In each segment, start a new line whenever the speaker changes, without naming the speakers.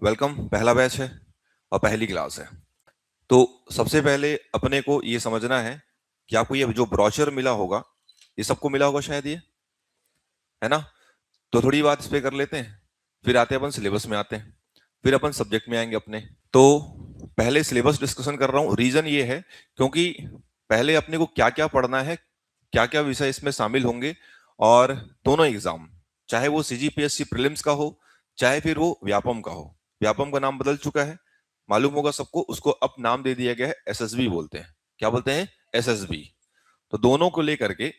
Welcome. पहला batch है और पहली क्लास है। तो सबसे पहले अपने को ये समझना है कि आपको ये जो ब्रोशर मिला होगा, ये सबको मिला होगा शायद, ये है ना। तो थोड़ी बात इस पे कर लेते हैं, फिर आते हैं अपन सिलेबस में आते हैं, फिर अपन सब्जेक्ट में आएंगे अपने। तो पहले सिलेबस डिस्कशन कर रहा हूँ, रीजन ये है क्योंकि पहले अपने को क्या क्या पढ़ना है, क्या क्या विषय इसमें शामिल होंगे। और दोनों एग्जाम, चाहे वो सीजीपीएससी प्रीलिम्स का हो, चाहे फिर वो व्यापम का हो। व्यापम का नाम बदल चुका है, मालूम होगा सबको। उसको अब नाम दे दिया गया है, एसएसबी बोलते हैं। क्या बोलते हैं? एसएसबी। तो दोनों को लेकर के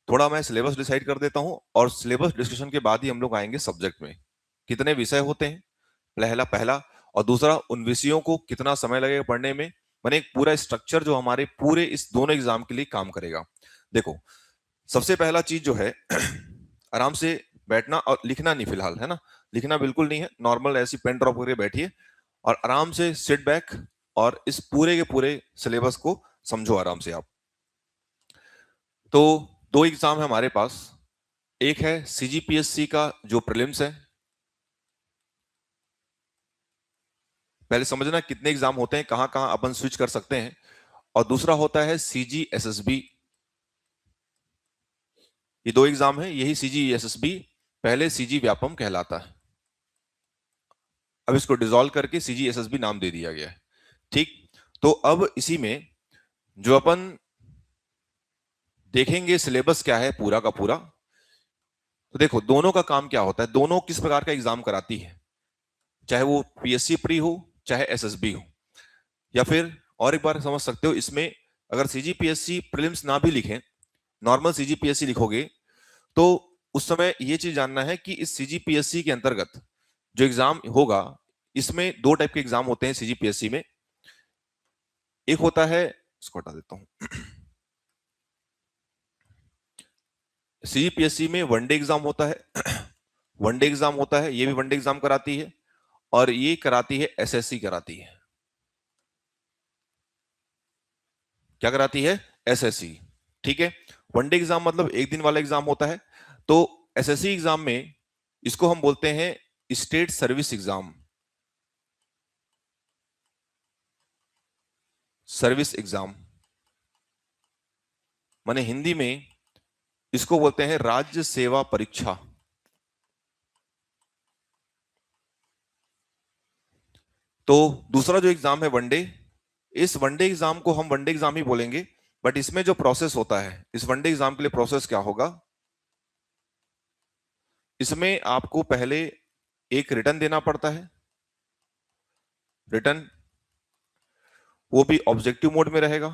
थोड़ा मैं सिलेबस डिसाइड कर देता हूं, और सिलेबस डिस्कशन के बाद ही हम लोग आएंगे सब्जेक्ट में। कितने विषय होते हैं, पहला पहला, और दूसरा उन विषयों को कितना समय लगेगा पढ़ने में। मैंने एक पूरा स्ट्रक्चर जो हमारे पूरे इस दोनों एग्जाम के लिए काम करेगा। देखो, सबसे पहला चीज जो है आराम से बैठना और लिखना नहीं फिलहाल, है ना। लिखना बिल्कुल नहीं है, नॉर्मल ऐसी पेन ड्रॉप करके बैठिए और आराम से सिट बैक और इस पूरे के पूरे सिलेबस को समझो आराम से आप। तो दो एग्जाम है हमारे पास। एक है सीजीपीएससी का जो प्रीलिम्स है, पहले समझना कितने एग्जाम होते हैं, कहां कहां अपन स्विच कर सकते हैं। और दूसरा होता है सीजीएसएसबी। ये दो एग्जाम है, यही सीजीएसएसबी पहले सीजी व्यापम कहलाता है, अब इसको डिसॉल्व करके सीजीएसएसबी नाम दे दिया गया है। ठीक। तो अब इसी में जो अपन देखेंगे सिलेबस क्या है पूरा का पूरा। तो देखो, दोनों का काम क्या होता है, दोनों किस प्रकार का एग्जाम कराती है, चाहे वो पीएससी प्री हो चाहे एसएसबी हो। या फिर और एक बार समझ सकते हो इसमें, अगर सीजीपीएससी प्रीलिम्स ना भी लिखें, नॉर्मल सीजीपीएससी लिखोगे, तो उस समय ये चीज जानना है कि इस सीजीपीएससी के अंतर्गत जो एग्जाम होगा, इसमें दो टाइप के एग्जाम होते हैं सीजीपीएससी में। एक होता है, इसको हटा देता हूं, सीजीपीएससी में वनडे एग्जाम होता है। वनडे एग्जाम होता है, ये भी वनडे एग्जाम कराती है, और ये कराती है एसएससी कराती है। क्या कराती है? एसएससी। ठीक है। वनडे एग्जाम मतलब एक दिन वाला एग्जाम होता है। तो एसएससी एग्जाम में इसको हम बोलते हैं state service exam. Service exam माने हिंदी में इसको बोलते हैं राज्य सेवा परीक्षा। तो दूसरा जो एग्जाम है वनडे, इस वनडे एग्जाम को हम वनडे एग्जाम ही बोलेंगे। बट इसमें जो प्रोसेस होता है, इस वनडे एग्जाम के लिए प्रोसेस क्या होगा, इसमें आपको पहले एक रिटर्न देना पड़ता है। रिटर्न वो भी ऑब्जेक्टिव मोड में रहेगा,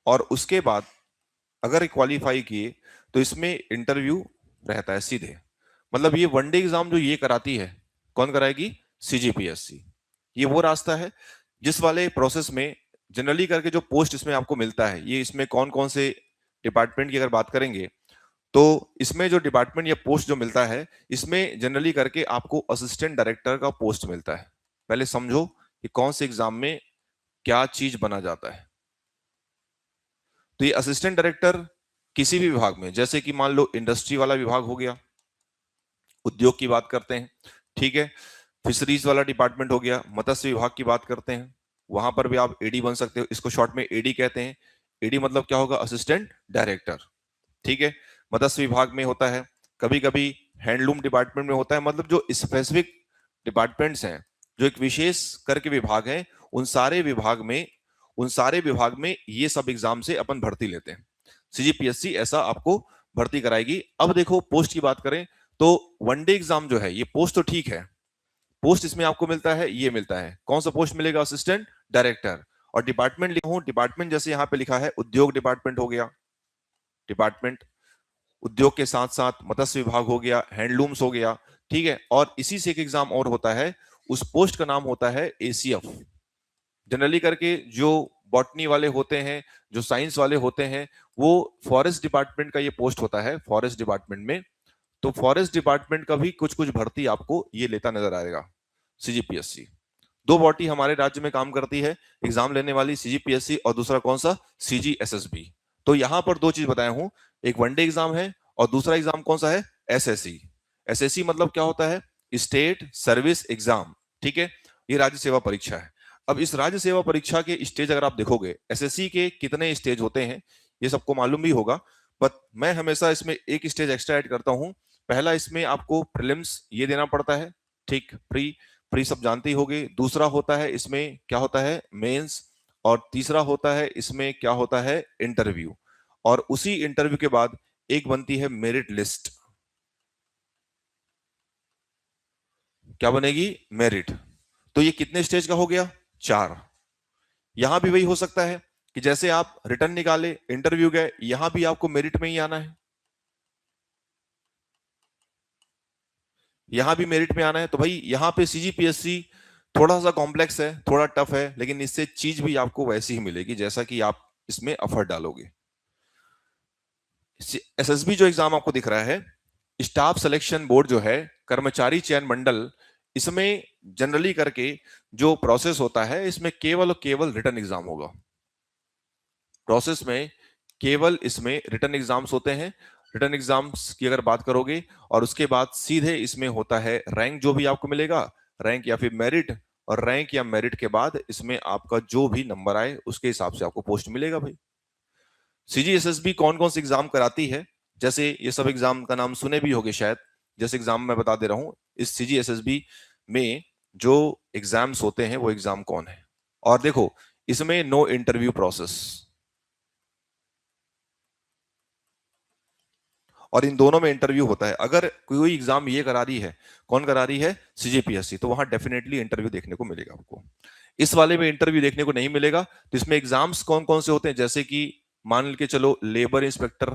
और उसके बाद अगर क्वालिफाई किए तो इसमें इंटरव्यू रहता है सीधे। मतलब ये वनडे एग्जाम जो ये कराती है, कौन कराएगी? सीजीपीएससी। ये वो रास्ता है जिस वाले प्रोसेस में जनरली करके जो पोस्ट इसमें आपको मिलता है, ये इसमें कौन कौन से डिपार्टमेंट की अगर बात करेंगे, तो इसमें जो डिपार्टमेंट या पोस्ट जो मिलता है, इसमें जनरली करके आपको असिस्टेंट डायरेक्टर का पोस्ट मिलता है। पहले समझो कि कौन से एग्जाम में क्या चीज बना जाता है। तो ये असिस्टेंट डायरेक्टर किसी भी विभाग में, जैसे कि मान लो इंडस्ट्री वाला विभाग हो गया, उद्योग की बात करते हैं, ठीक है। फिशरीज वाला डिपार्टमेंट हो गया, मत्स्य विभाग की बात करते हैं, वहां पर भी आप एडी बन सकते हो। इसको शॉर्ट में एडी कहते हैं। एडी मतलब क्या होगा? Assistant director. ठीक है। मत्स्य विभाग में होता है, कभी कभी हैंडलूम डिपार्टमेंट में होता है। मतलब जो स्पेसिफिक डिपार्टमेंट्स हैं, जो एक विशेष करके विभाग है, उन सारे विभाग में ये सब एग्जाम से अपन भर्ती लेते हैं। सीजीपीएससी ऐसा आपको भर्ती कराएगी। अब देखो, पोस्ट की बात करें तो वनडे एग्जाम जो है, ये पोस्ट तो ठीक है, पोस्ट इसमें आपको मिलता है, ये मिलता है। कौन सा पोस्ट मिलेगा? Assistant director. और डिपार्टमेंट लिखा हूं, डिपार्टमेंट जैसे यहां पे लिखा है उद्योग डिपार्टमेंट हो गया। डिपार्टमेंट उद्योग के साथ साथ मत्स्य विभाग हो गया, हैंडलूम्स हो गया। ठीक है। और इसी से एक एग्जाम और होता है, उस पोस्ट का नाम होता है एसीएफ। जनरली करके जो बॉटनी वाले होते हैं, जो साइंस वाले होते हैं, वो फॉरेस्ट डिपार्टमेंट का ये पोस्ट होता है, फॉरेस्ट डिपार्टमेंट में। तो फॉरेस्ट डिपार्टमेंट का भी कुछ कुछ भर्ती आपको ये लेता नजर आएगा सीजीपीएससी। दो बॉडी हमारे राज्य में काम करती है एग्जाम लेने वाली, सीजीपीएससी और दूसरा कौन सा? सीजीएसएसबी। तो यहां पर दो चीज बताया हूं, एक वनडे एग्जाम है और दूसरा एग्जाम कौन सा है? एसएससी। एसएससी मतलब क्या होता है? स्टेट सर्विस एग्जाम, ठीक है, ये राज्य सेवा परीक्षा है। अब इस राज्य सेवा परीक्षा के स्टेज अगर आप देखोगे, एसएससी के कितने स्टेज होते हैं ये सबको मालूम भी होगा, पर मैं हमेशा इसमें एक स्टेज एक्स्ट्रा ऐड करता हूं। पहला इसमें आपको प्रीलिम्स ये देना पड़ता है, ठीक, प्री प्री सब जानते ही होगे। दूसरा होता है इसमें क्या होता है? मेंस। और तीसरा होता है इसमें क्या होता है? इंटरव्यू। और उसी इंटरव्यू के बाद एक बनती है मेरिट लिस्ट। क्या बनेगी? मेरिट। तो ये कितने स्टेज का हो गया? 4। यहां भी वही हो सकता है कि जैसे आप रिटर्न निकाले, इंटरव्यू गए, यहां भी आपको मेरिट में ही आना है, यहां भी मेरिट में आना है। तो भाई यहां पे सीजीपीएससी थोड़ा सा कॉम्प्लेक्स है, थोड़ा टफ है, लेकिन इससे चीज भी आपको वैसी ही मिलेगी जैसा कि आप इसमें एफर्ट डालोगे। एसएसबी जो एग्जाम आपको दिख रहा है, स्टाफ सिलेक्शन बोर्ड जो है, कर्मचारी चयन मंडल, इसमें जनरली करके जो प्रोसेस होता है, इसमें केवल और केवल रिटर्न एग्जाम होगा। प्रोसेस में केवल इसमें रिटर्न एग्जाम्स होते हैं। रिटर्न एग्जाम्स की अगर बात करोगे, और उसके बाद सीधे इसमें होता है रैंक जो भी आपको मिलेगा, रैंक या फिर मेरिट, और रैंक या मेरिट के बाद इसमें आपका जो भी नंबर आए उसके हिसाब से आपको पोस्ट मिलेगा भाई। सीजीएसएसबी कौन कौन से एग्जाम कराती है? जैसे ये सब एग्जाम का नाम सुने भी होगे शायद, जैसे एग्जाम मैं बता दे रहा हूं, इस सीजीएसएसबी में जो एग्जाम्स होते हैं वो एग्जाम कौन है। और देखो, इसमें नो इंटरव्यू प्रोसेस, और इन दोनों में इंटरव्यू होता है। अगर कोई एग्जाम ये करा रही है, कौन करा रही है? सीजीपीएससी, तो वहां डेफिनेटली इंटरव्यू देखने को मिलेगा आपको। इस वाले में इंटरव्यू देखने को नहीं मिलेगा। तो इसमें एग्जाम्स कौन कौन से होते हैं? जैसे कि मान के चलो लेबर इंस्पेक्टर,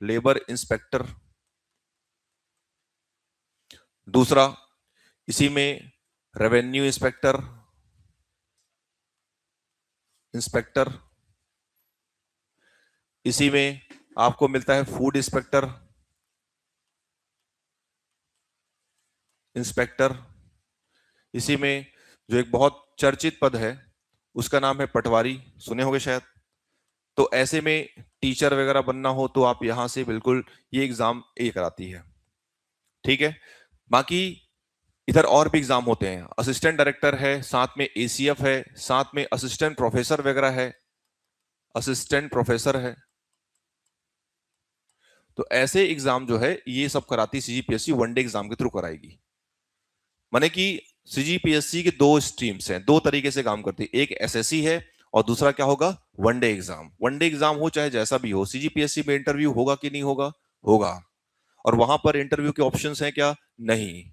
लेबर इंस्पेक्टर। दूसरा इसी में रेवेन्यू इंस्पेक्टर, इंस्पेक्टर। इसी में आपको मिलता है फूड इंस्पेक्टर, इंस्पेक्टर। इसी में जो एक बहुत चर्चित पद है उसका नाम है पटवारी, सुने होंगे शायद। तो ऐसे में टीचर वगैरह बनना हो तो आप यहां से बिल्कुल ये एग्जाम ए कराती है, ठीक है। बाकी इधर और भी एग्जाम होते हैं, असिस्टेंट डायरेक्टर है, साथ में एसीएफ है, साथ में असिस्टेंट प्रोफेसर वगैरह है, असिस्टेंट प्रोफेसर है। तो ऐसे एग्जाम जो है ये सब कराती सीजीपीएससी, वनडे एग्जाम के थ्रू कराएगी। माने कि सीजीपीएससी के दो स्ट्रीम्स हैं, दो तरीके से काम करती है, एक एसएससी है और दूसरा क्या होगा? One day exam. वनडे एग्जाम हो चाहे जैसा भी हो, सीजीपीएससी में इंटरव्यू होगा कि नहीं होगा? होगा। और वहां पर इंटरव्यू के ऑप्शंस हैं क्या? नहीं।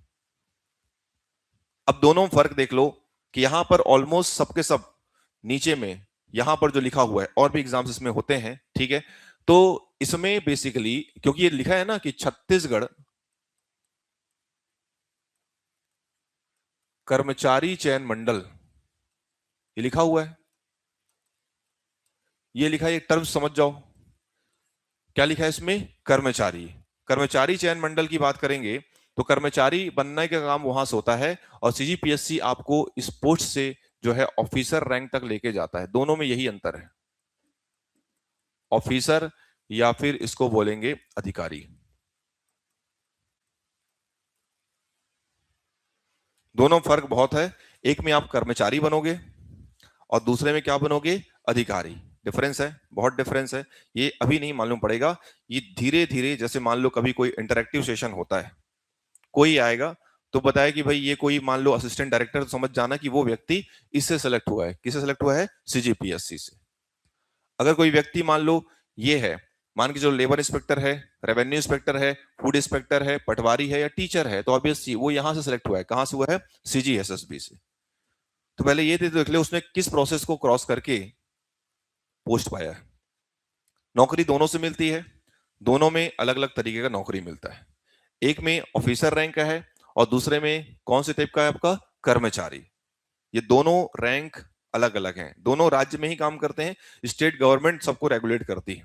अब दोनों में फर्क देख लो कि यहां पर ऑलमोस्ट सबके सब नीचे में यहां पर जो लिखा हुआ है, और भी एग्जाम्स इसमें होते हैं, ठीक है। तो इसमें बेसिकली क्योंकि ये लिखा है ना कि छत्तीसगढ़ कर्मचारी चयन मंडल, ये लिखा हुआ है, ये लिखा है, एक टर्म समझ जाओ क्या लिखा है इसमें? कर्मचारी। कर्मचारी चयन मंडल की बात करेंगे तो कर्मचारी बनने का काम वहां से होता है, और सीजीपीएससी आपको इस पोस्ट से जो है ऑफिसर रैंक तक लेके जाता है। दोनों में यही अंतर है, ऑफिसर या फिर इसको बोलेंगे अधिकारी। दोनों फर्क बहुत है, एक में आप कर्मचारी बनोगे और दूसरे में क्या बनोगे? अधिकारी। डिफरेंस है, बहुत डिफरेंस है। ये अभी नहीं मालूम पड़ेगा, ये धीरे धीरे, जैसे मान लो कभी कोई इंटरेक्टिव सेशन होता है, कोई आएगा तो बताया कि भाई ये कोई मान लो असिस्टेंट डायरेक्टर, तो समझ जाना कि वो व्यक्ति इससे सेलेक्ट हुआ है। किससे सेलेक्ट हुआ है? सीजीपीएससी से। अगर कोई व्यक्ति मान लो ये है, मान के जो लेबर इंस्पेक्टर है, रेवेन्यू इंस्पेक्टर है, फूड इंस्पेक्टर है, पटवारी है या टीचर है, तो ऑब्वियसली वो यहां से सेलेक्ट हुआ है। कहां से हुआ है? सीजीएसएसबी से। तो पहले ये देख ले उसने किस प्रोसेस को क्रॉस करके पोस्ट पाया है। नौकरी दोनों से मिलती है, दोनों में अलग अलग तरीके का नौकरी मिलता है। एक में ऑफिसर रैंक का है और दूसरे में कौन से टाइप का है आपका? कर्मचारी। ये दोनों रैंक अलग अलग हैं, दोनों राज्य में ही काम करते हैं, स्टेट गवर्नमेंट सबको रेगुलेट करती है।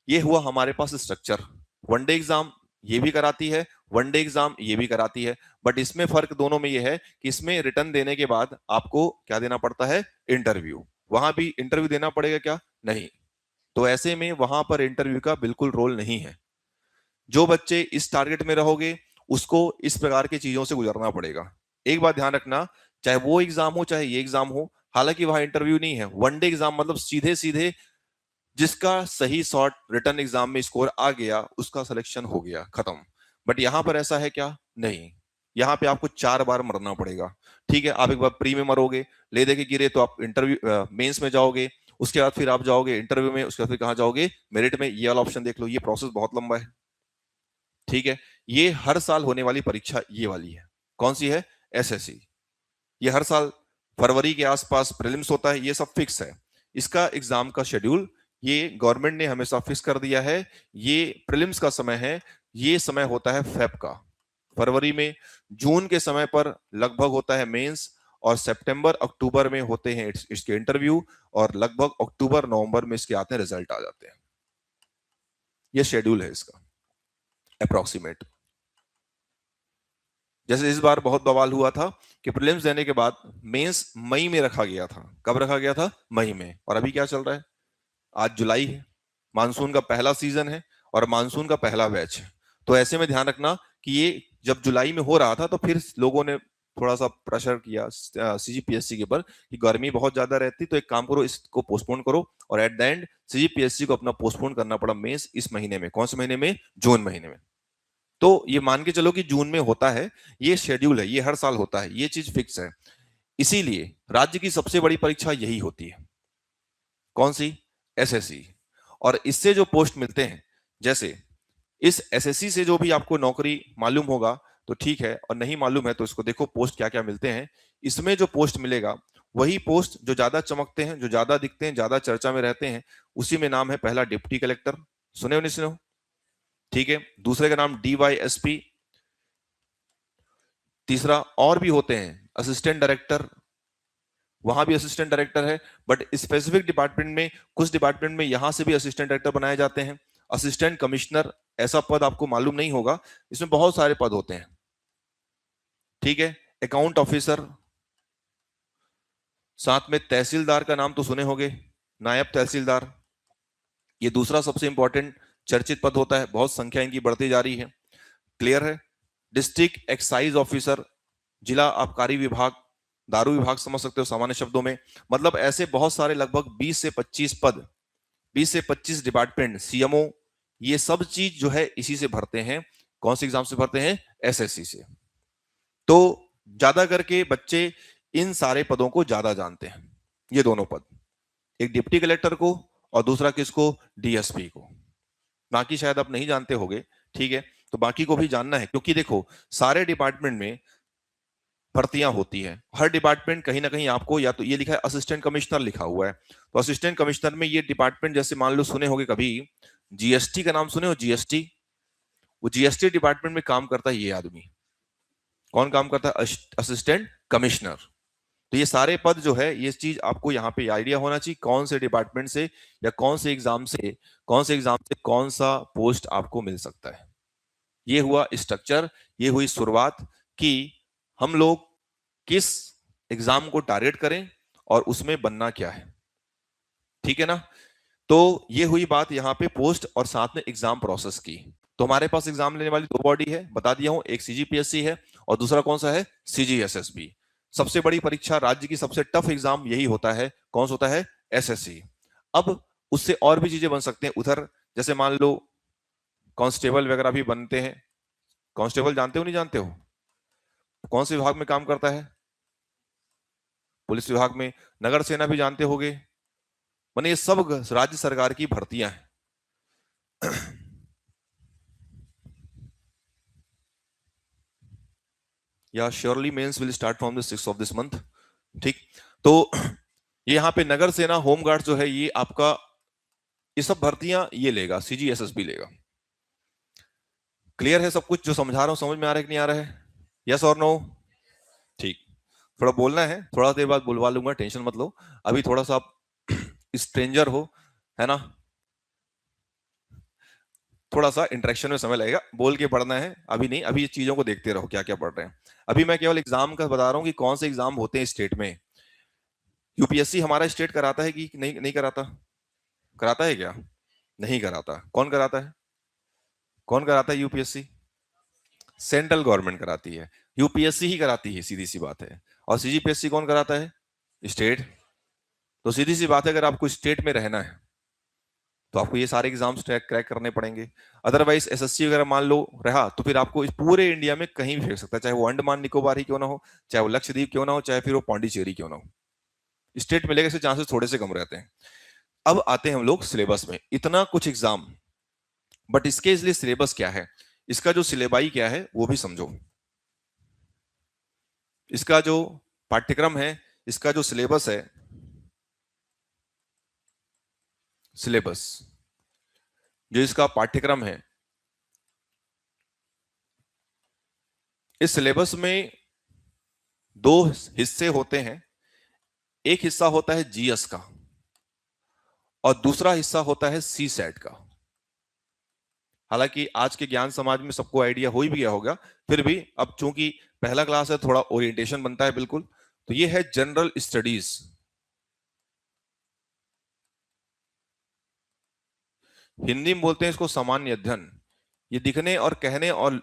ये हुआ हमारे पास स्ट्रक्चर। वनडे एग्जाम ये भी कराती है, वनडे एग्जाम ये भी कराती है, बट इसमें फर्क दोनों में ये है कि इसमें रिटर्न देने के बाद आपको क्या देना पड़ता है? इंटरव्यू। वहां भी इंटरव्यू देना पड़ेगा क्या? नहीं। तो ऐसे में वहां पर इंटरव्यू का बिल्कुल रोल नहीं है। जो बच्चे इस टारगेट में रहोगे उसको इस प्रकार की चीजों से गुजरना पड़ेगा। एक बात ध्यान रखना, चाहे वो एग्जाम हो चाहे ये एग्जाम हो, हालांकि वहां इंटरव्यू नहीं है, वनडे एग्जाम, मतलब सीधे सीधे जिसका सही शॉर्ट रिटर्न एग्जाम में स्कोर आ गया उसका सिलेक्शन हो गया, खत्म। बट यहां पर ऐसा है क्या? नहीं, यहाँ पे आपको 4 बार मरना पड़ेगा। ठीक है, आप एक बार प्री में मरोगे, ले दे के गिरे तो आप इंटरव्यू मेंस में जाओगे, उसके बाद फिर आप जाओगे इंटरव्यू में, उसके बाद फिर कहाँ जाओगे? मेरिट में। ये वाला ऑप्शन देख लो, ये प्रोसेस बहुत लंबा है। ठीक है, ये हर साल होने वाली परीक्षा ये वाली है। कौन सी है? एसएससी। ये हर साल फरवरी के आसपास प्रीलिम्स होता है, ये सब फिक्स है। इसका एग्जाम का शेड्यूल ये गवर्नमेंट ने हमेशा फिक्स कर दिया है। ये प्रीलिम्स का समय है, ये समय होता है फेब का, फरवरी में। जून के समय पर लगभग होता है मेंस, और सितंबर अक्टूबर में होते हैं इसके इंटरव्यू, और लगभग अक्टूबर नवंबर में इसके आते हैं रिजल्ट आ जाते हैं। ये शेड्यूल है इसका अप्रोक्सीमेट। जैसे इस बार बहुत बवाल हुआ था कि प्रीलिम्स देने के बाद मेंस मई में रखा गया था। कब रखा गया था? मई में। और अभी क्या चल रहा है? आज जुलाई है, मानसून का पहला सीजन है और मानसून का पहला बैच है। तो ऐसे में ध्यान रखना कि ये जब जुलाई में हो रहा था तो फिर लोगों ने थोड़ा सा प्रेशर किया सीजीपीएससी के ऊपर कि गर्मी बहुत ज्यादा रहती, तो एक काम करो, इसको पोस्टपोन करो। और एट द एंड सीजीपीएससी को अपना पोस्टपोन करना पड़ा मेंस इस महीने में। कौन से महीने में? जून महीने में। तो ये मान के चलो कि जून में होता है, ये शेड्यूल है, ये हर साल होता है, ये चीज फिक्स है। इसीलिए राज्य की सबसे बड़ी परीक्षा यही होती है। कौन सी? एसएससी। और इससे जो पोस्ट मिलते हैं, जैसे इस एसएससी से जो भी आपको नौकरी मालूम होगा तो ठीक है, और नहीं मालूम है तो इसको देखो पोस्ट क्या क्या मिलते हैं। इसमें जो पोस्ट मिलेगा वही पोस्ट जो ज्यादा चमकते हैं, जो ज्यादा दिखते हैं, ज्यादा चर्चा में रहते हैं, उसी में नाम है पहला डिप्टी कलेक्टर। सुने हो नहीं सुने हो? ठीक है, दूसरे का नाम डीवाईएसपी। तीसरा और भी होते हैं, असिस्टेंट डायरेक्टर, वहां भी असिस्टेंट डायरेक्टर है। बट स्पेसिफिक डिपार्टमेंट में, कुछ डिपार्टमेंट में यहां से भी असिस्टेंट डायरेक्टर बनाए जाते हैं। असिस्टेंट कमिश्नर, ऐसा पद आपको मालूम नहीं होगा, इसमें बहुत सारे पद होते हैं। ठीक है, अकाउंट ऑफिसर, साथ में तहसीलदार का नाम तो सुने होंगे, नायब तहसीलदार, ये दूसरा सबसे इंपॉर्टेंट चर्चित पद होता है, बहुत संख्या इनकी बढ़ती जा रही है। क्लियर है? डिस्ट्रिक्ट एक्साइज ऑफिसर, जिला आबकारी विभाग, दारू विभाग समझ सकते हो सामान्य शब्दों में। मतलब ऐसे बहुत सारे लगभग 20 से 25 पद, 20 से 25 डिपार्टमेंट, सीएमओ, ये सब चीज जो है इसी से भरते हैं। कौन से एग्जाम से भरते हैं? एसएससी से। तो ज्यादा करके बच्चे इन सारे पदों को ज्यादा जानते हैं, ये दोनों पद, एक डिप्टी कलेक्टर को और दूसरा किसको? डीएसपी को। बाकी शायद आप नहीं जानते होंगे। ठीक है, तो बाकी को भी जानना है, क्योंकि देखो सारे डिपार्टमेंट में भर्तियां होती है। हर डिपार्टमेंट कहीं ना कहीं आपको, या तो ये लिखा है असिस्टेंट कमिश्नर लिखा हुआ है, तो असिस्टेंट कमिश्नर में ये डिपार्टमेंट, जैसे मान लो सुने होंगे कभी जीएसटी का नाम सुने हो? जीएसटी, वो जीएसटी डिपार्टमेंट में काम करता है ये आदमी। कौन काम करता है? Assistant commissioner. तो ये सारे पद जो है, ये चीज आपको यहाँ पे आइडिया होना चाहिए कौन से डिपार्टमेंट से या कौन से एग्जाम से, कौन सा पोस्ट आपको मिल सकता है। ये हुआ स्ट्रक्चर, ये हुई शुरुआत कि हम लोग किस एग्जाम को टारगेट करें और उसमें बनना क्या है। ठीक है ना? तो ये हुई बात यहाँ पे पोस्ट और साथ में एग्जाम प्रोसेस की। तो हमारे पास एग्जाम लेने वाली दो बॉडी है, बता दिया हूं, एक सीजीपीएससी है और दूसरा कौन सा है? सीजीएसएसबी। सबसे बड़ी परीक्षा, राज्य की सबसे टफ एग्जाम यही होता है। कौन सा होता है? एसएससी। अब उससे और भी चीजें बन सकते हैं उधर, जैसे मान लो कांस्टेबल वगैरह भी बनते हैं। कांस्टेबल जानते हो नहीं जानते हो? कौन से विभाग में काम करता है? पुलिस विभाग में। नगर सेना भी जानते होगे। माने ये सब राज्य सरकार की भर्तियां हैं। या surely mains will start from the 6th of this month. ठीक, तो ये यहाँ पे नगर सेना, होमगार्ड जो है, ये आपका, ये सब भर्तियां ये लेगा, सीजीएसएसबी लेगा। क्लियर है सब कुछ जो समझा रहा हूं? समझ में आ रहा है कि नहीं आ रहा है? यस और नो? ठीक, थोड़ा बोलना है, थोड़ा देर बाद बुलवा लूंगा, टेंशन मत लो। अभी थोड़ा सा आप स्ट्रेंजर हो, है ना, थोड़ा सा इंटरेक्शन में समय लगेगा, बोल के पढ़ना है अभी नहीं। अभी चीजों को देखते रहो क्या क्या पढ़ रहे हैं। अभी मैं केवल एग्जाम का बता रहा हूँ कि कौन से एग्जाम होते हैं स्टेट में। यूपीएससी हमारा स्टेट कराता है कि नहीं? नहीं कराता? कराता है क्या? नहीं कराता। कौन कराता है? कौन कराता है यूपीएससी? सेंट्रल गवर्नमेंट कराती है, यूपीएससी ही कराती है, सीधी सी बात है। और सीजीपीएससी कौन कराता है? स्टेट। तो सीधी सी बात है, अगर आपको स्टेट में रहना है तो आपको ये सारे एग्जाम्स क्रैक करने पड़ेंगे। अदरवाइज एसएससी वगैरह मान लो रहा तो फिर आपको इस पूरे इंडिया में कहीं भी फेंक सकता है, चाहे वो अंडमान निकोबार ही क्यों ना हो, चाहे वो लक्षद्वीप क्यों ना हो, चाहे फिर वो पौंडीचेरी क्यों ना हो। स्टेट मिलेगा से चांसेस थोड़े से कम रहते हैं। अब आते हैं हम लोग सिलेबस में, इतना कुछ एग्जाम, बट इसके इसलिए सिलेबस क्या है, इसका जो सिलेबाई क्या है वो भी समझो। इसका जो पाठ्यक्रम है, इसका जो सिलेबस है, सिलेबस जो इसका पाठ्यक्रम है, इस सिलेबस में दो हिस्से होते हैं। एक हिस्सा होता है जीएस का और दूसरा हिस्सा होता है सी सेट का। हालांकि आज के ज्ञान समाज में सबको आइडिया हो ही भी गया होगा, फिर भी अब चूंकि पहला क्लास है थोड़ा ओरिएंटेशन बनता है बिल्कुल। तो ये है जनरल स्टडीज, हिंदी में बोलते हैं इसको सामान्य अध्ययन। ये दिखने और कहने और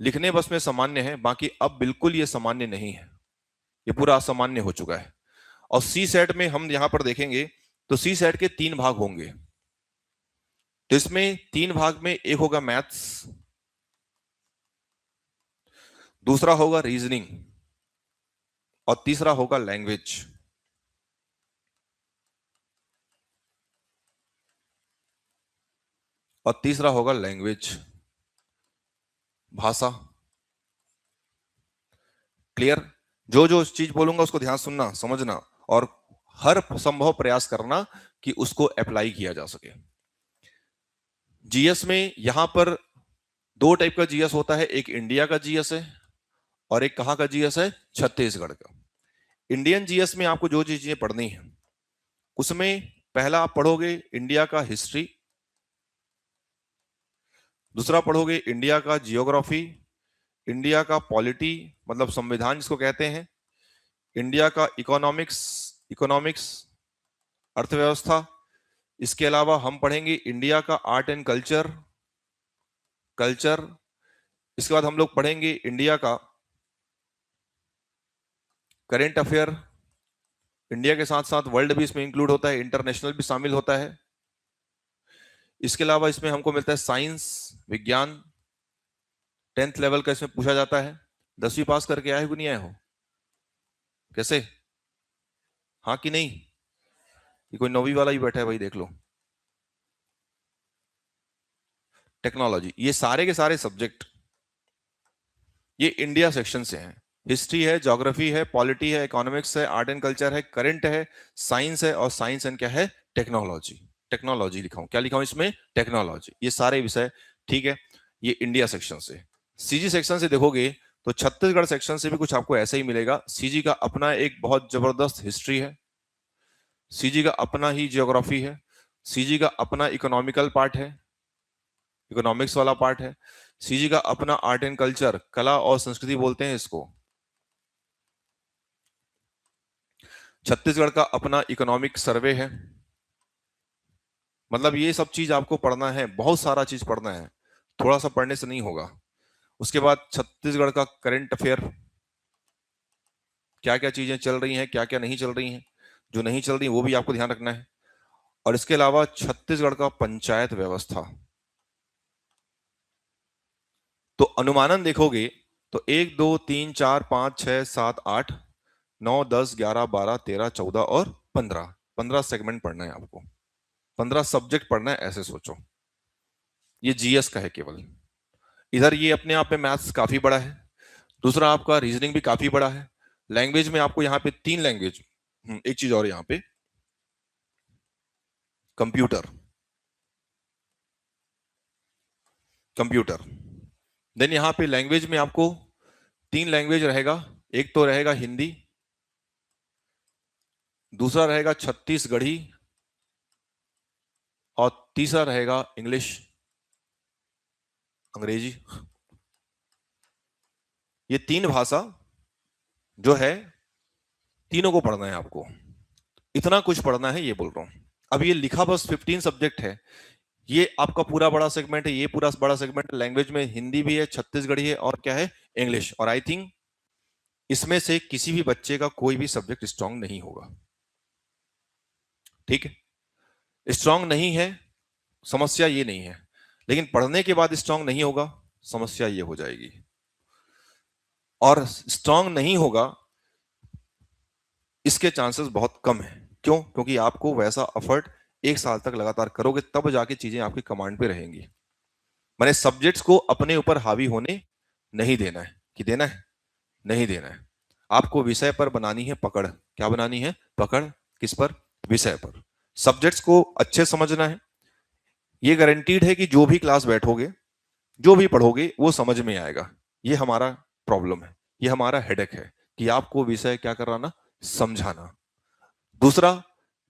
लिखने बस में सामान्य है, बाकी अब बिल्कुल ये सामान्य नहीं है, ये पूरा असामान्य हो चुका है। और सी सेट में हम यहां पर देखेंगे तो सी सेट के 3 भाग होंगे। तो इसमें 3 भाग में एक होगा मैथ्स, दूसरा होगा रीजनिंग और तीसरा होगा लैंग्वेज। और तीसरा होगा लैंग्वेज, भाषा। क्लियर? जो जो चीज बोलूंगा उसको ध्यान सुनना, समझना और हर संभव प्रयास करना कि उसको अप्लाई किया जा सके। जीएस में यहां पर 2 टाइप का जीएस होता है, एक इंडिया का जीएस है और एक कहां का जीएस है? छत्तीसगढ़ का। इंडियन जीएस में आपको जो चीजें पढ़नी है उसमें पहला आप पढ़ोगे इंडिया का हिस्ट्री, दूसरा पढ़ोगे इंडिया का जियोग्राफी, इंडिया का पॉलिटी मतलब संविधान जिसको कहते हैं, इंडिया का इकोनॉमिक्स, इकोनॉमिक्स अर्थव्यवस्था। इसके अलावा हम पढ़ेंगे इंडिया का आर्ट एंड कल्चर, कल्चर। इसके बाद हम लोग पढ़ेंगे इंडिया का करेंट अफेयर, इंडिया के साथ साथ वर्ल्ड भी इसमें इंक्लूड होता है, इंटरनेशनल भी शामिल होता है। इसके अलावा इसमें हमको मिलता है साइंस, विज्ञान, 10th लेवल का इसमें पूछा जाता है। 10वीं पास करके आए हो कि नहीं आए हो? कैसे, हाँ कि नहीं? ये कोई 9वीं वाला ही बैठा है भाई, देख लो। टेक्नोलॉजी, ये सारे के सारे सब्जेक्ट ये इंडिया सेक्शन से हैं। हिस्ट्री है, ज्योग्राफी है, पॉलिटी है, इकोनॉमिक्स है, आर्ट एंड कल्चर है, करंट है, साइंस है और साइंस एंड क्या है? टेक्नोलॉजी। टेक्नोलॉजी लिखा हूं, क्या लिखा हूं इसमें? टेक्नोलॉजी। ये सारे विषय, ठीक है, ये इंडिया सेक्शन से। सीजी सेक्शन से देखोगे तो छत्तीसगढ़ सेक्शन से भी कुछ आपको ऐसा ही मिलेगा। सीजी का अपना एक बहुत जबरदस्त हिस्ट्री है, सीजी का अपना ही ज्योग्राफी है, सीजी का अपना इकोनॉमिकल पार्ट है, इकोनॉमिक्स वाला पार्ट है, सीजी का अपना आर्ट एंड कल्चर, कला और संस्कृति बोलते हैं इसको, छत्तीसगढ़ का अपना इकोनॉमिक सर्वे है। मतलब ये सब चीज आपको पढ़ना है, बहुत सारा चीज पढ़ना है, थोड़ा सा पढ़ने से नहीं होगा। उसके बाद छत्तीसगढ़ का करंट अफेयर, क्या क्या चीजें चल रही हैं, क्या क्या नहीं चल रही हैं, जो नहीं चल रही वो भी आपको ध्यान रखना है। और इसके अलावा छत्तीसगढ़ का पंचायत व्यवस्था। तो अनुमानन देखोगे तो 1 2 3 4 5 6 7 8 9 10 11 12 13 14 और 15 सेगमेंट पढ़ना है आपको, 15 सब्जेक्ट पढ़ना है, ऐसे सोचो। ये जीएस का है केवल। इधर ये अपने आप में मैथ्स काफी बड़ा है, दूसरा आपका रीजनिंग भी काफी बड़ा है। लैंग्वेज में आपको यहाँ पे 3 लैंग्वेज, एक चीज और यहाँ पे, कंप्यूटर, कंप्यूटर। देन यहाँ पे लैंग्वेज में आपको 3 लैंग्वेज रहेगा, एक तो रहेगा हिंदी, दूसरा रहेगा छत्तीसगढ़ी और तीसरा रहेगा इंग्लिश, अंग्रेजी। ये 3 भाषा जो है तीनों को पढ़ना है आपको, इतना कुछ पढ़ना है ये बोल रहा हूं। अब ये लिखा बस 15 सब्जेक्ट है, ये आपका पूरा बड़ा सेगमेंट है, ये पूरा बड़ा सेगमेंट। लैंग्वेज में हिंदी भी है, छत्तीसगढ़ी है, और क्या है, इंग्लिश। और आई थिंक इसमें से किसी भी बच्चे का कोई भी सब्जेक्ट स्ट्रांग नहीं होगा। ठीक है, स्ट्रांग नहीं है, समस्या ये नहीं है, लेकिन पढ़ने के बाद स्ट्रांग नहीं होगा, समस्या ये हो जाएगी। और स्ट्रांग नहीं होगा इसके चांसेस बहुत कम है। क्यों? क्योंकि आपको वैसा एफर्ट एक साल तक लगातार करोगे, तब जाके चीजें आपकी कमांड पे रहेंगी। मैंने सब्जेक्ट्स को अपने ऊपर हावी होने नहीं देना है। कि देना है? नहीं देना है। आपको विषय पर बनानी है पकड़। क्या बनानी है? पकड़। किस पर? विषय पर। सब्जेक्ट्स को अच्छे समझना है। ये गारंटीड है कि जो भी क्लास बैठोगे, जो भी पढ़ोगे, वो समझ में आएगा। ये हमारा प्रॉब्लम है, ये हमारा हेडेक है कि आपको विषय क्या कराना, समझाना। दूसरा,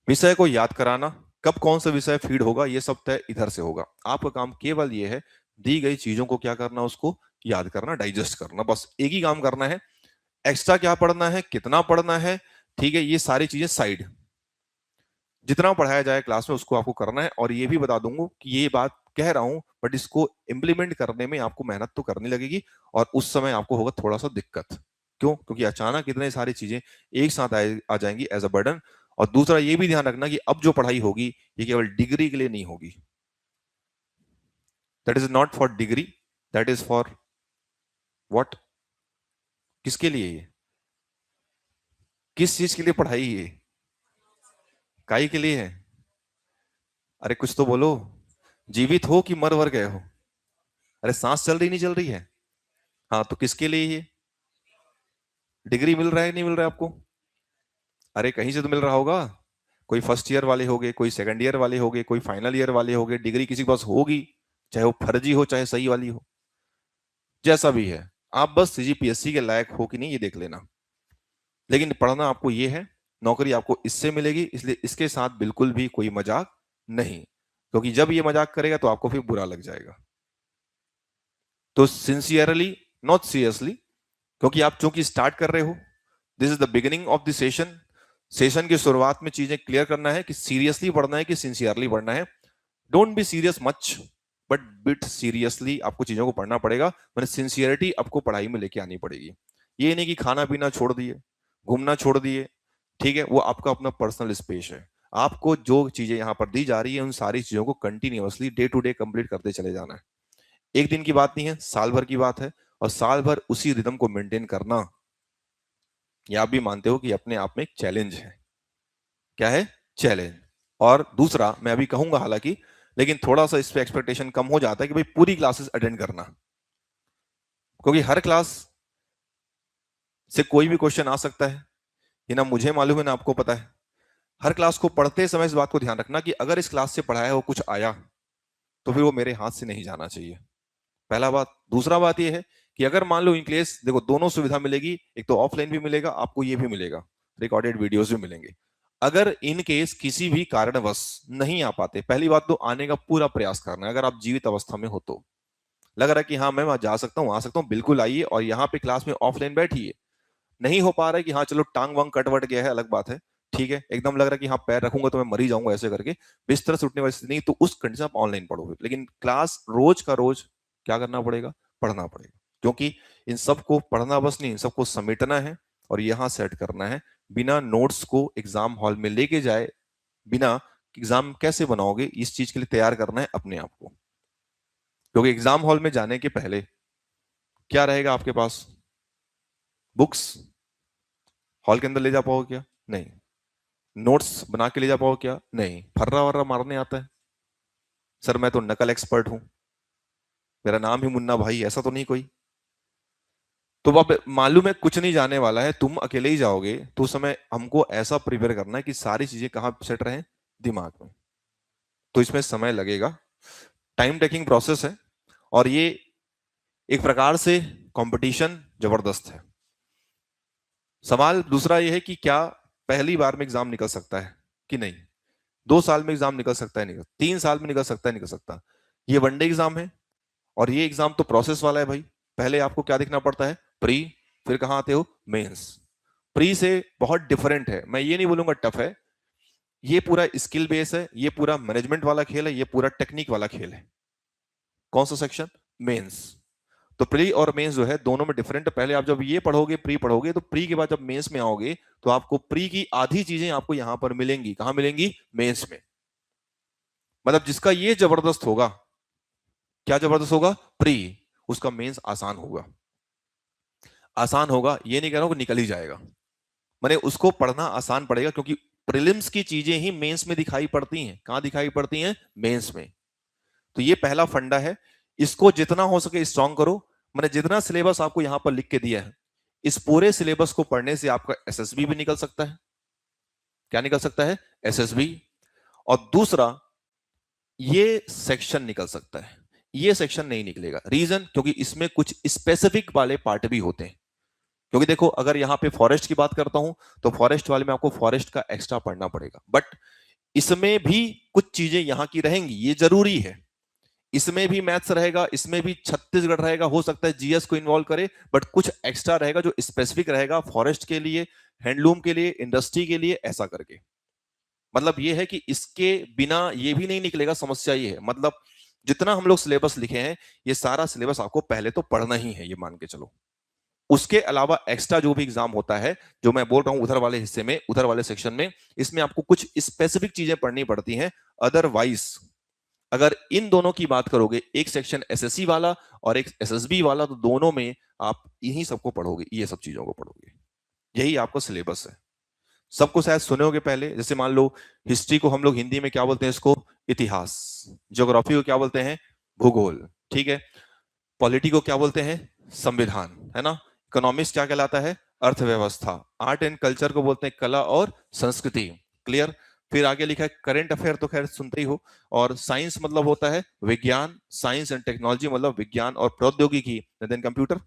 विषय को याद कराना। कब कौन सा विषय फीड होगा ये सब तय इधर से होगा। आपका काम केवल ये है, दी गई चीजों को क्या करना, उसको याद करना, डाइजेस्ट करना। बस एक ही काम करना है। एक्स्ट्रा क्या पढ़ना है, कितना पढ़ना है, ठीक है, ये सारी चीजें साइड। जितना पढ़ाया जाए क्लास में उसको आपको करना है। और ये भी बता दूंगा कि ये बात कह रहा हूं, बट इसको इंप्लीमेंट करने में आपको मेहनत तो करनी लगेगी, और उस समय आपको होगा थोड़ा सा दिक्कत। क्यों? क्योंकि अचानक इतने सारी चीजें एक साथ आ जाएंगी एज अ बर्डन। और दूसरा ये भी ध्यान रखना कि अब जो पढ़ाई होगी ये केवल डिग्री के लिए नहीं होगी। That is not for degree, that is for what? किसके लिए ये? किस चीज के लिए पढ़ाई ये? काई के लिए है? अरे कुछ तो बोलो। जीवित हो कि मर वर गए हो? अरे सांस चल रही नहीं चल रही है? हाँ, तो किसके लिए ये? डिग्री मिल रहा है नहीं मिल रहा है आपको? अरे कहीं से तो मिल रहा होगा। कोई फर्स्ट ईयर वाले होंगे, कोई सेकंड ईयर वाले होंगे, कोई फाइनल ईयर वाले होंगे। डिग्री किसी के पास होगी, चाहे वो फर्जी हो चाहे सही वाली हो, जैसा भी है। आप बस सीजीपीएससी के लायक हो कि नहीं ये देख लेना। लेकिन पढ़ना आपको ये है, नौकरी आपको इससे मिलेगी, इसलिए इसके साथ बिल्कुल भी कोई मजाक नहीं। क्योंकि जब ये मजाक करेगा तो आपको फिर बुरा लग जाएगा। तो सिंसियरली, नॉट सीरियसली, क्योंकि आप चूंकि स्टार्ट कर रहे हो, this is the beginning of the session. Session की शुरुआत में चीजें क्लियर करना है कि सीरियसली पढ़ना है कि सिंसियरली पढ़ना है। Don't be serious much, but bit seriously आपको चीजों को पढ़ना पड़ेगा। मैंने सिंसियरिटी आपको पढ़ाई में लेके आनी पड़ेगी। ये नहीं कि खाना पीना छोड़ दिए, घूमना छोड़ दिए, ठीक है, वो आपका अपना पर्सनल स्पेस है। आपको जो चीजें यहां पर दी जा रही है उन सारी चीजों को continuously day to day complete करते चले जाना है। एक दिन की बात नहीं है, साल भर की बात है। और साल भर उसी रिदम को मेंटेन करना, ये आप भी मानते हो कि अपने आप में एक चैलेंज है। क्या है? चैलेंज। और दूसरा मैं अभी कहूंगा हालांकि, लेकिन थोड़ा सा इस पे एक्सपेक्टेशन कम हो जाता है कि भाई पूरी क्लासेस अटेंड करना, क्योंकि हर क्लास से कोई भी क्वेश्चन आ सकता है। ये ना मुझे मालूम है ना आपको पता है। हर क्लास को पढ़ते समय इस बात को ध्यान रखना कि अगर इस क्लास से पढ़ाया हो कुछ आया, तो फिर वो मेरे हाथ से नहीं जाना चाहिए। पहला बात। दूसरा बात ये है कि अगर मान लो इन केस, देखो दोनों सुविधा मिलेगी, एक तो ऑफलाइन भी मिलेगा आपको, ये भी मिलेगा, रिकॉर्डेड वीडियोस भी मिलेंगे। अगर इन केस किसी भी कारणवश नहीं आ पाते, पहली बात तो आने का पूरा प्रयास करना है। अगर आप जीवित अवस्था में हो तो लग रहा है कि हाँ मैं वहां जा सकता हूँ, आ सकता हूँ, बिल्कुल आइए और यहाँ पे क्लास में ऑफलाइन बैठिए। नहीं हो पा रहा है कि हाँ चलो टांग वांग कटवट गया है, अलग बात है, ठीक है, एकदम लग रहा है कि हाँ पैर रखूंगा तो मैं मर ही जाऊंगा ऐसे करके, बिस्तर से उठने वाली स्थिति नहीं, तो उस कंडीशन आप ऑनलाइन पढ़ोगे। लेकिन क्लास रोज का रोज क्या करना पड़ेगा? पढ़ना पड़ेगा। क्योंकि इन सबको पढ़ना बस नहीं, इन सबको समेटना है और यहाँ सेट करना है। बिना नोट्स को एग्जाम हॉल में लेके जाए, बिना एग्जाम कैसे बनाओगे, इस चीज के लिए तैयार करना है अपने आप को। क्योंकि एग्जाम हॉल में जाने के पहले क्या रहेगा आपके पास? बुक्स हॉल के अंदर ले जा पाओगे क्या? नहीं। नोट्स बना के ले जा पाओगे क्या? नहीं। फर्रा वर्रा मारने आता है? सर मैं तो नकल एक्सपर्ट हूं, मेरा नाम ही मुन्ना भाई, ऐसा तो नहीं कोई। तो अब मालूम है कुछ नहीं जाने वाला है, तुम अकेले ही जाओगे, तो उस समय हमको ऐसा प्रिपेयर करना है कि सारी चीजें कहाँ सेट रहे? दिमाग में। तो इसमें समय लगेगा, टाइम टेकिंग प्रोसेस है। और ये एक प्रकार से कंपटीशन जबरदस्त है। सवाल दूसरा ये है कि क्या पहली बार में एग्जाम निकल सकता है कि नहीं? 2 साल में एग्जाम निकल सकता है, निकल 3 साल में निकल सकता है, निकल सकता। ये वनडे एग्जाम है और ये एग्जाम तो प्रोसेस वाला है भाई। पहले आपको क्या देखना पड़ता है? प्री, फिर कहां आते हो? मेंस। प्री से बहुत डिफरेंट है, मैं ये नहीं बोलूंगा टफ है, ये पूरा स्किल बेस है, ये पूरा मैनेजमेंट वाला खेल है, ये पूरा टेक्निक वाला खेल है। कौन सा सेक्शन? मेंस। तो प्री और मेंस जो है दोनों में डिफरेंट। पहले आप जब ये पढ़ोगे, प्री पढ़ोगे, तो प्री के बाद जब मेंस में आओगे तो आपको प्री की आधी चीजें आपको यहां पर मिलेंगी। कहां मिलेंगी? मेंस में। मतलब जिसका ये जबरदस्त होगा, क्या जबरदस्त होगा? प्री, उसका मेंस आसान होगा। आसान होगा ये नहीं कह रहा हूं कि निकल ही जाएगा, मैंने उसको पढ़ना आसान पड़ेगा, क्योंकि प्रीलिम्स की चीजें ही मेंस में दिखाई पड़ती हैं। कहां दिखाई पड़ती हैं? मेंस में। तो ये पहला फंडा है, इसको जितना हो सके स्ट्रॉन्ग करो। मैंने जितना सिलेबस आपको यहां पर लिख के दिया है, इस पूरे सिलेबस को पढ़ने से आपका एसएसबी भी निकल सकता है। क्या निकल सकता है? एसएसबी। और दूसरा, ये सेक्शन निकल सकता है। ये सेक्शन नहीं निकलेगा। रीजन? क्योंकि इसमें कुछ स्पेसिफिक वाले पार्ट भी होते हैं। क्योंकि देखो, अगर यहां पे फॉरेस्ट की बात करता हूं तो फॉरेस्ट वाले में आपको फॉरेस्ट का एक्स्ट्रा पढ़ना पड़ेगा, बट इसमें भी कुछ चीजें यहां की रहेंगी, ये जरूरी है। इसमें भी मैथ्स रहेगा, इसमें भी छत्तीसगढ़ रहेगा, हो सकता है जीएस को इन्वॉल्व करे, बट कुछ एक्स्ट्रा रहेगा जो स्पेसिफिक रहेगा फॉरेस्ट के लिए, हैंडलूम के लिए, इंडस्ट्री के लिए, ऐसा करके। मतलब ये है कि इसके बिना ये भी नहीं निकलेगा। समस्या ये है, मतलब जितना हम लोग सिलेबस लिखे हैं, ये सारा सिलेबस आपको पहले तो पढ़ना ही है, ये मान के चलो। उसके अलावा एक्स्ट्रा जो भी एग्जाम होता है, जो मैं बोल रहा हूं उधर वाले हिस्से में, उधर वाले सेक्शन में, इसमें आपको कुछ स्पेसिफिक चीजें पढ़नी पड़ती हैं। अदरवाइज अगर इन दोनों की बात करोगे, एक सेक्शन एसएससी वाला और एक एसएसबी वाला, तो दोनों में आप यही सबको पढ़ोगे, ये सब चीजों को पढ़ोगे। यही आपका सिलेबस है। सबको शायद सुने होगे पहले। जैसे मान लो, हिस्ट्री को हम लोग हिंदी में क्या बोलते हैं? इसको इतिहास। ज्योग्राफी को क्या बोलते हैं? भूगोल। ठीक है। पॉलिटी को क्या बोलते हैं? संविधान, है ना। इकोनॉमिक्स क्या कहलाता है? अर्थव्यवस्था। आर्ट एंड कल्चर को बोलते हैं कला और संस्कृति। क्लियर। फिर आगे लिखा है करंट अफेयर, तो खैर सुनते ही हो। और साइंस मतलब होता है विज्ञान, साइंस एंड टेक्नोलॉजी मतलब विज्ञान और प्रौद्योगिकी, देन कंप्यूटर।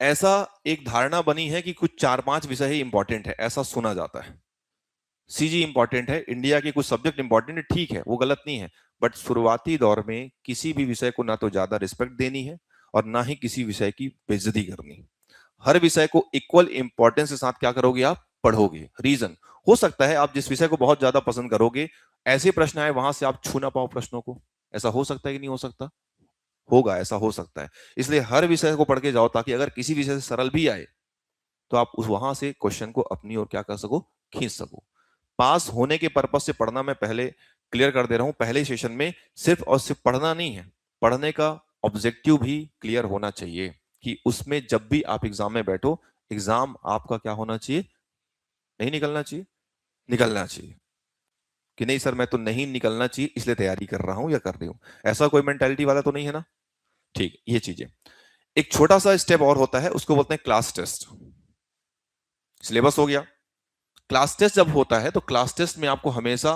ऐसा एक धारणा बनी है कि कुछ 4-5 विषय ही इंपॉर्टेंट है, ऐसा सुना जाता है। सीजी इंपॉर्टेंट है, इंडिया के कुछ सब्जेक्ट इंपॉर्टेंट है, ठीक है, वो गलत नहीं है। बट शुरुआती दौर में किसी भी विषय को ना तो ज्यादा रिस्पेक्ट देनी है और ना ही किसी विषय की बेइज्जती करनी। हर विषय को इक्वल इंपॉर्टेंस के साथ क्या करोगे? आप पढ़ोगे। रीजन? हो सकता है आप जिस विषय को बहुत ज्यादा पसंद करोगे, ऐसे प्रश्न आए वहां से आप छू ना पाओ प्रश्नों को। ऐसा हो सकता है कि नहीं हो सकता? होगा, ऐसा हो सकता है। इसलिए हर विषय को पढ़ के जाओ, ताकि अगर किसी विषय से सरल भी आए तो आप उस वहां से क्वेश्चन को अपनी ओर क्या कर सको? खींच सको। पास होने के पर्पज से पढ़ना, मैं पहले क्लियर कर दे रहा हूं पहले सेशन में, सिर्फ और सिर्फ पढ़ना नहीं है। पढ़ने का ऑब्जेक्टिव भी क्लियर होना चाहिए, कि उसमें जब भी आप एग्जाम में बैठो, एग्जाम आपका क्या होना चाहिए? नहीं निकलना चाहिए, निकलना चाहिए। कि नहीं सर, मैं तो नहीं निकलना चाहिए इसलिए तैयारी कर रहा हूं या कर रही हूं, ऐसा कोई मेंटालिटी वाला तो नहीं है ना। ठीक, ये चीजें। एक छोटा सा स्टेप और होता है, उसको बोलते हैं क्लास टेस्ट। सिलेबस हो गया। क्लास टेस्ट जब होता है तो क्लास टेस्ट में आपको हमेशा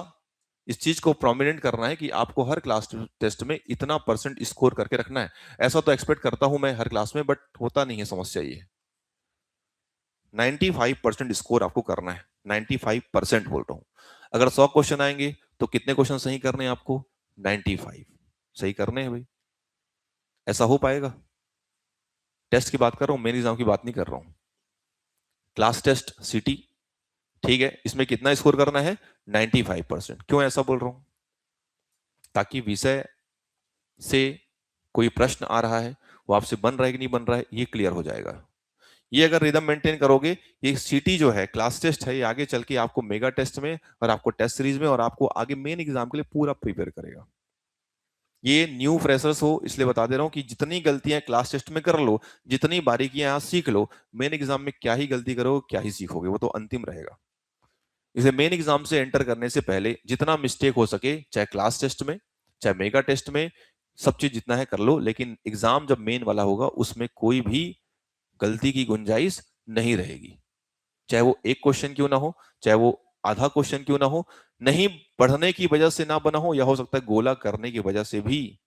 इस चीज को प्रोमिनेंट करना है कि आपको हर क्लास टेस्ट में इतना परसेंट स्कोर करके रखना है। ऐसा तो एक्सपेक्ट करता हूं मैं हर क्लास में, बट होता नहीं है। समस्या ये 95% स्कोर आपको करना है। 95% बोल रहा हूं। अगर 100 क्वेश्चन आएंगे तो कितने क्वेश्चन सही करने हैं आपको? 95 सही करने हैं भाई। ऐसा हो पाएगा? टेस्ट की बात कर रहा हूं, मेन एग्जाम की बात नहीं कर रहा हूं। क्लास टेस्ट सिटी, ठीक है, इसमें कितना स्कोर करना है? 95%। क्यों ऐसा बोल रहा हूं? ताकि विषय से कोई प्रश्न आ रहा है, वो आपसे बन रहा है कि नहीं बन रहा है, ये क्लियर हो जाएगा। ये अगर रिदम मेंटेन करोगे, ये सीटी जो है क्लास टेस्ट है, ये आगे चल के आपको मेगा टेस्ट में और आपको टेस्ट सीरीज में और आपको आगे मेन एग्जाम के लिए पूरा प्रिपेयर करेगा। ये न्यू फ्रेशर्स हो इसलिए बता दे रहा हूं कि जितनी गलतियां क्लास टेस्ट में कर लो, जितनी बारीकियां यहां सीख लो, मेन एग्जाम में क्या ही गलती करो, क्या ही सीखोगे, वो तो अंतिम रहेगा। इसे मेन एग्जाम से एंटर करने से पहले जितना मिस्टेक हो सके, चाहे क्लास टेस्ट में, चाहे मेगा टेस्ट में, सब चीज जितना है कर लो, लेकिन एग्जाम जब मेन वाला होगा उसमें कोई भी गलती की गुंजाइश नहीं रहेगी। चाहे वो एक क्वेश्चन क्यों ना हो, चाहे वो आधा क्वेश्चन क्यों ना हो, नहीं पढ़ने की वजह से ना बना हो, या हो सकता है गोला करने की वजह से भी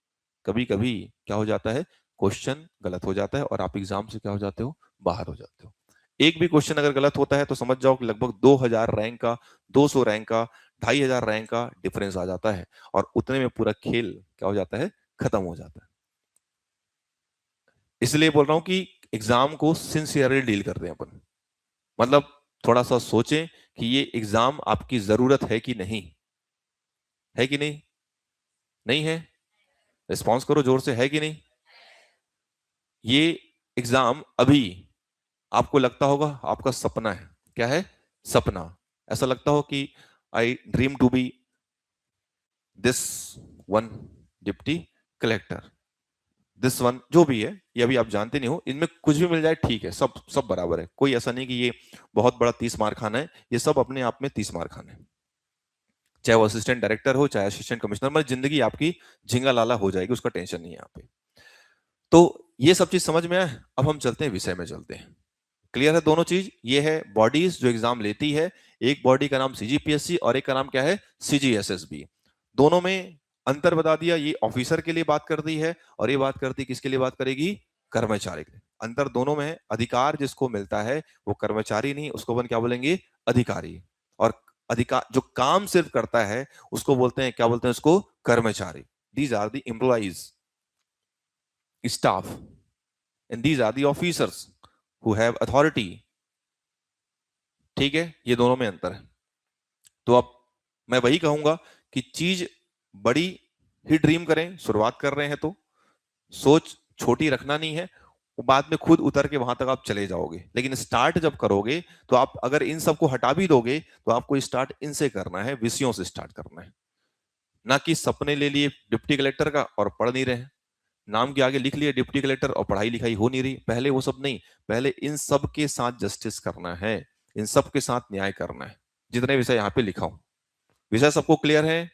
कभी कभी क्या हो जाता है? क्वेश्चन गलत हो जाता है और आप एग्जाम से क्या हो जाते हो? बाहर हो जाते हो। एक भी क्वेश्चन अगर गलत होता है तो समझ जाओ कि लगभग 2000 रैंक का, 200 रैंक का, 2500 रैंक का डिफरेंस आ जाता है, और उतने में पूरा खेल क्या हो जाता है? खत्म हो जाता है। इसलिए बोल रहा हूं कि एग्जाम को सिंसियरली डील करते हैं अपन। मतलब थोड़ा सा सोचें कि ये एग्जाम आपकी जरूरत है कि नहीं, है कि नहीं? नहीं है? रिस्पॉन्स करो जोर से, है कि नहीं? ये एग्जाम अभी आपको लगता होगा आपका सपना है। क्या है? सपना। ऐसा लगता हो कि I dream to be this one deputy collector, this one, जो भी है ये अभी आप जानते नहीं हो, इनमें कुछ भी मिल जाए ठीक है, सब सब बराबर है, कोई ऐसा नहीं कि ये बहुत बड़ा 30 मार खाना है, ये सब अपने आप में 30 मार खाना है। चाहे वो असिस्टेंट डायरेक्टर हो, चाहे असिस्टेंट कमिश्नर, मतलब जिंदगी आपकी झिंगा लाला हो जाएगी, उसका टेंशन नहीं है यहाँ पे। तो ये सब चीज समझ में आए। अब हम चलते हैं विषय में, चलते हैं। क्लियर है दोनों चीज? ये है बॉडीज जो एग्जाम लेती है, एक बॉडी का नाम सीजीपीएससी और एक का नाम क्या है? सीजीएसएसबी। दोनों में अंतर बता दिया, ये ऑफिसर के लिए बात कर दी है और ये बात करती किसके लिए बात करेगी? कर्मचारी के लिए। अंतर दोनों में है, अधिकार जिसको मिलता है वो कर्मचारी नहीं, उसको अपन क्या बोलेंगे? अधिकारी। और अधिकार जो काम सिर्फ करता है उसको बोलते हैं, क्या बोलते हैं उसको? कर्मचारी। These are the employees, staff, and these are the officers who have authority. ठीक है, ये दोनों में अंतर है। तो अब मैं वही कहूंगा कि चीज बड़ी ही ड्रीम करें, शुरुआत कर रहे हैं तो सोच छोटी रखना नहीं है, वो बाद में खुद उतर के वहां तक आप चले जाओगे, लेकिन स्टार्ट जब करोगे तो आप अगर इन सबको हटा भी दोगे तो आपको स्टार्ट इनसे करना है, विषयों से स्टार्ट करना है। ना कि सपने ले लिए डिप्टी कलेक्टर का और पढ़ नहीं रहे, नाम के आगे लिख लिए डिप्टी कलेक्टर और पढ़ाई लिखाई हो नहीं रही। पहले वो सब नहीं, पहले इन सब के साथ जस्टिस करना है, इन सब के साथ न्याय करना है, जितने विषय यहाँ पे लिखा हूं। विषय सबको क्लियर है?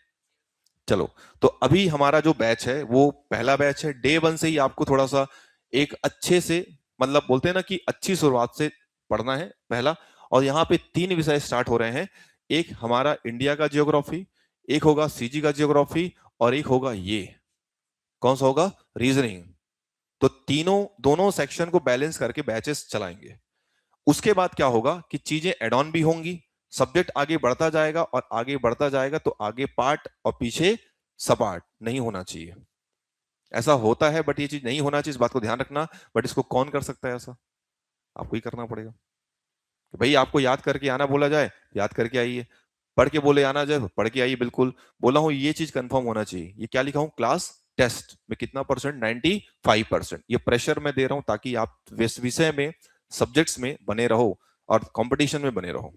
चलो, तो अभी हमारा जो बैच है वो पहला बैच है। डे 1 से ही आपको थोड़ा सा एक अच्छे से, मतलब बोलते हैं ना कि अच्छी शुरुआत से पढ़ना है पहला। और यहाँ पे 3 विषय स्टार्ट हो रहे हैं। एक हमारा इंडिया का जियोग्राफी, एक होगा सीजी का जियोग्राफी, और एक होगा ये, कौन सा होगा? रीजनिंग। तो तीनों, दोनों सेक्शन को बैलेंस करके बैचेस चलाएंगे। उसके बाद क्या होगा कि चीजें एड ऑन भी होंगी, सब्जेक्ट आगे बढ़ता जाएगा और आगे बढ़ता जाएगा, तो आगे पार्ट और पीछे सपाट नहीं होना चाहिए। ऐसा होता है बट ये चीज नहीं होना चाहिए, इस बात को ध्यान रखना। बट इसको कौन कर सकता है ऐसा? आपको ही करना पड़ेगा। कि भाई आपको याद करके आना बोला जाए, याद करके आइए। पढ़ के बोले आना जाए, पढ़ के आइए। बिल्कुल बोला हूं, ये चीज कंफर्म होना चाहिए। ये क्या लिखा हूं? क्लास टेस्ट में कितना परसेंट? 95%। ये प्रेशर मैं दे रहा हूं ताकि आप विषय में, सब्जेक्ट्स में बने रहो और कंपटीशन में बने रहो।